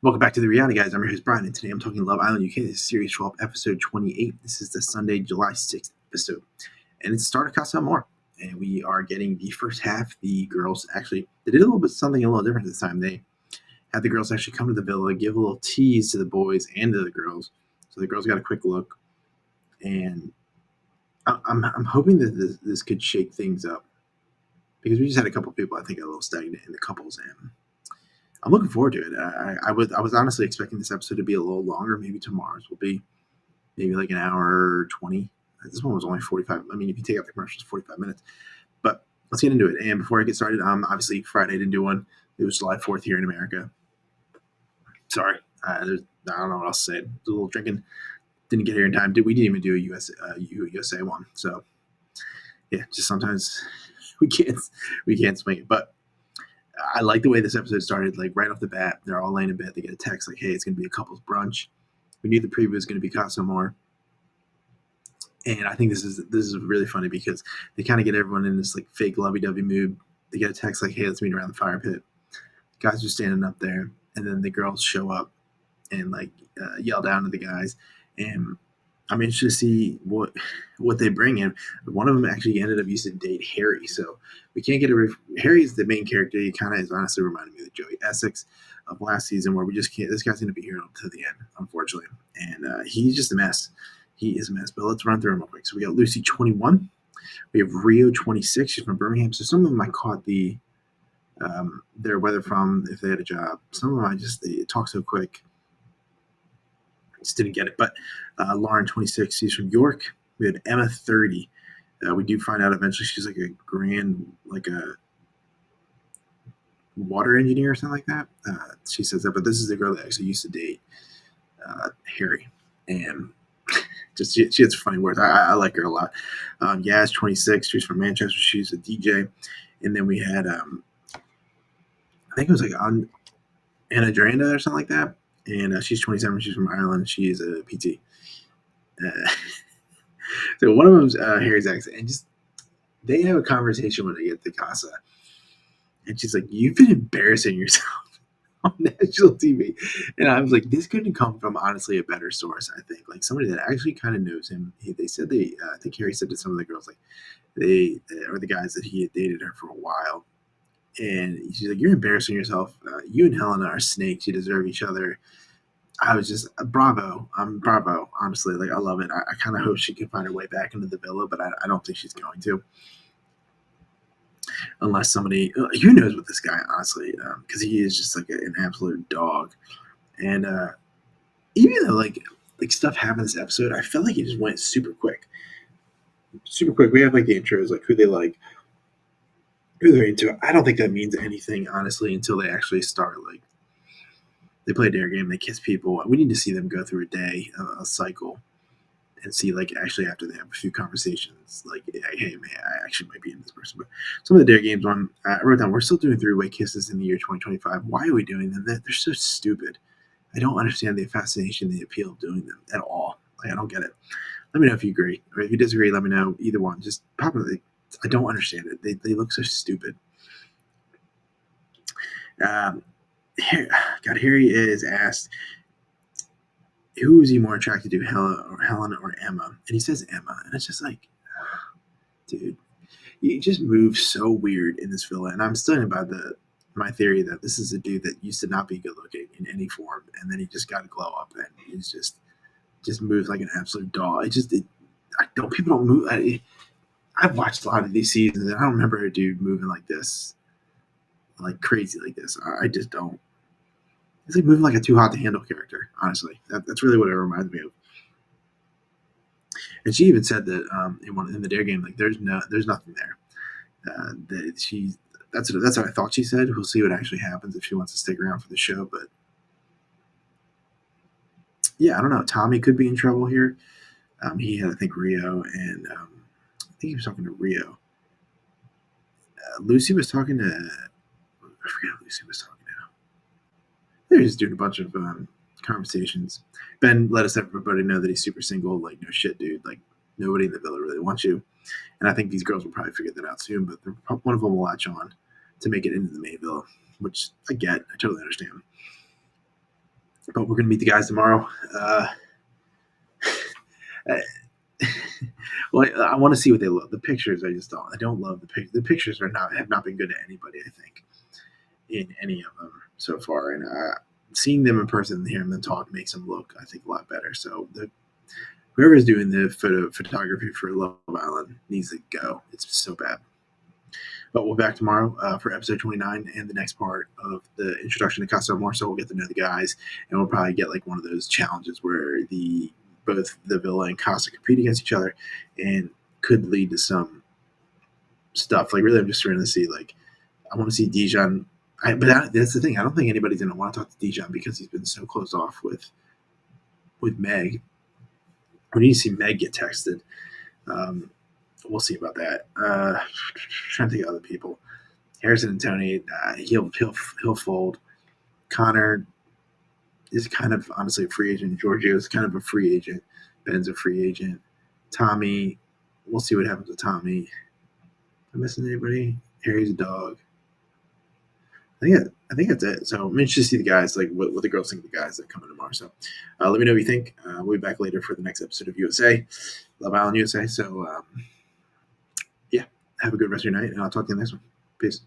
Welcome back to the Reality Guys. I'm your host Brian, and today I'm talking Love Island UK. This is Series 12, Episode 28. This is the Sunday, July 6th episode, and it's the start of Casa Amor. And we are getting the first half. The girls actually they did something a little different this time. They had the girls actually come to the villa, give a little tease to the boys and to the girls. So the girls got a quick look, and I'm hoping that this could shake things up because we just had a couple people I think a little stagnant in the couples and. I'm looking forward to it. I was honestly expecting this episode to be a little longer. Maybe tomorrow's will be maybe like an hour 20. This one was only 45. I mean, if you take out the commercials, 45 minutes. But let's get into it. And before I get started, obviously Friday didn't do one. It was July 4th here in America. Sorry, I don't know what else to say. A little drinking. Didn't get here in time. We didn't even do a USA one. So yeah, just sometimes we can't swing it. But I like the way this episode started. Like right off the bat, they're all laying in bed. They get a text like, "Hey, it's going to be a couple's brunch." We knew the preview was going to be Casa Amor, and I think this is really funny because they kind of get everyone in this like fake lovey-dovey mood. They get a text like, "Hey, let's meet around the fire pit." Guys are standing up there, and then the girls show up and like yell down to the guys, and I'm interested to see what they bring in. One of them actually ended up using to date Harry, so we can't get a. Harry's the main character. He kind of is honestly reminding me of the Joey Essex of last season, where we just can't. This guy's going to be here to the end, unfortunately, and he's just a mess. He is a mess. But let's run through them real quick. So we got Lucy 21. We have Rio 26. She's from Birmingham. So some of them I caught their where they're from if they had a job. Some of them they talk so quick. Just didn't get it. But Lauren, 26, she's from York. We had Emma, 30. We do find out eventually she's like a water engineer or something like that. She says that, but this is the girl that actually used to date Harry. And just she has funny words. I like her a lot. Yaz, 26. She's from Manchester. She's a DJ. And then we had, I think it was like Anna Duranda or something like that. And she's 27. She's from Ireland. She is a PT. So one of them's Harry's ex, and just they have a conversation when they get to Casa, and she's like, "You've been embarrassing yourself on national TV," and I was like, "This couldn't come from honestly a better source. I think like somebody that actually kind of knows him." They said I think Harry said to some of the girls like they or the guys that he had dated her for a while, and she's like, "You're embarrassing yourself. You and Helena are snakes. You deserve each other." I was just bravo. Bravo. Honestly, like I love it. I kind of hope she can find her way back into the villa, but I don't think she's going to, unless somebody who knows with this guy, honestly, because he is just like an absolute dog. And even though like stuff happened this episode, I felt like it just went super quick, super quick. We have like the intros, like who they like, who they're into. I don't think that means anything honestly until they actually start like they play a dare game, they kiss people. We need to see them go through a day, a cycle, and see like actually after they have a few conversations, like, hey man, I actually might be in this person. But some of the dare games on I wrote down, we're still doing three-way kisses in the year 2025. Why are we doing them? They're so stupid. I don't understand the fascination, the appeal of doing them at all. Like I don't get it. Let me know if you agree, or if you disagree. Let me know. Either one, just probably. I don't understand it. They look so stupid. Um, God, Harry is asked, who is he more attracted to, Helen or Emma? And he says Emma, and it's just like, dude, he just moves so weird in this villa. And I'm standing by my theory that this is a dude that used to not be good looking in any form, and then he just got a glow up, and he's just moves like an absolute dog. People don't move. I've watched a lot of these seasons, and I don't remember a dude moving like this, like crazy like this. I just don't. It's like moving like a too hot to handle character. Honestly, that's really what it reminds me of. And she even said that in the dare game, like there's nothing there. That she that's what I thought she said. We'll see what actually happens if she wants to stick around for the show. But yeah, I don't know. Tommy could be in trouble here. He had I think Rio, and I think he was talking to Rio. Lucy was talking to I forget who Lucy was talking to. They're just doing a bunch of conversations. Ben let us everybody know that he's super single. Like no shit, dude. Like nobody in the villa really wants you. And I think these girls will probably figure that out soon, but one of them will latch on to make it into the main villa, which I get. I totally understand. But we're gonna meet the guys tomorrow. Uh, well, I want to see what they look. The pictures, I just don't. I don't love the pictures. The pictures have not been good to anybody. I think in any of them so far, and seeing them in person and hearing them talk makes them look, I think, a lot better. So whoever's doing the photography for Love Island needs to go. It's so bad. But we'll be back tomorrow for episode 29 and the next part of the introduction to Casa Amor. So we'll get to know the guys, and we'll probably get like one of those challenges where both the villa and Casa compete against each other, and could lead to some stuff. Like really, I'm just trying to see like I want to see Dijon. That's the thing. I don't think anybody's gonna want to talk to Dijon because he's been so closed off with Meg. We need to see Meg get texted. Um, we'll see about that. Trying to think of other people. Harrison and Tony, he'll fold. Connor is kind of honestly a free agent. Giorgio is kind of a free agent. Ben's a free agent. Tommy, we'll see what happens with Tommy. Am I missing anybody? Harry's a dog. I think that's it. So I'm interested to see the guys, like what the girls think of the guys that come in tomorrow. So let me know what you think. We'll be back later for the next episode of USA, Love Island USA. So yeah, have a good rest of your night, and I'll talk to you next one. Peace.